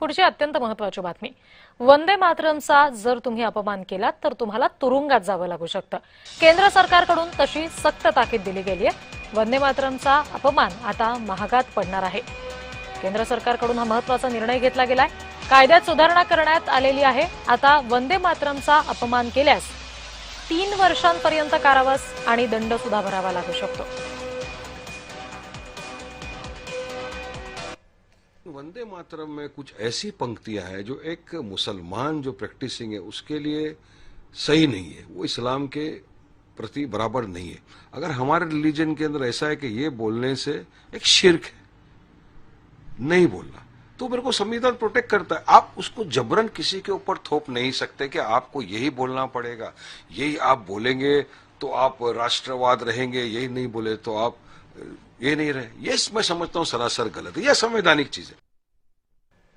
पुढची अत्यंत महत्त्वाची बातमी. वंदे मातरमचा जर तुम्ही अपमान केलात तर तुम्हाला तुरुंगात जावं लागू शकतं. केंद्र सरकारकडून तशी सक्त ताकीद दिली गेली आहे. वंदे मातरमचा अपमान आता महागात पडणार आहे. केंद्र सरकारकडून हा महत्त्वाचा निर्णय घेतला गेलाय. कायद्यात सुधारणा करण्यात आलेली आहे. आता वंदे मातरमचा अपमान केल्यास 3 वर्षांपर्यंत कारावास आणि दंड सुद्धा भरावा लागू शकतो. वंदे मातरम में कुछ ऐसी पंक्तियां हैं जो एक मुसलमान जो प्रैक्टिसिंग है उसके लिए सही नहीं है, वो इस्लाम के प्रति बराबर नहीं है। अगर हमारे रिलीजन के अंदर ऐसा है कि ये बोलने से एक शिर्क है, नहीं बोलना, तो मेरे को संविधान प्रोटेक्ट करता है। आप उसको जबरन किसी के ऊपर थोप नहीं सकते कि आपको यही बोलना पड़ेगा, यही आप बोलेंगे तो आप राष्ट्रवाद रहेंगे, यही नहीं बोले तो आप ये नहीं रहे। ये मैं समझता हूं सरासर गलत है। यह संवैधानिक चीज है।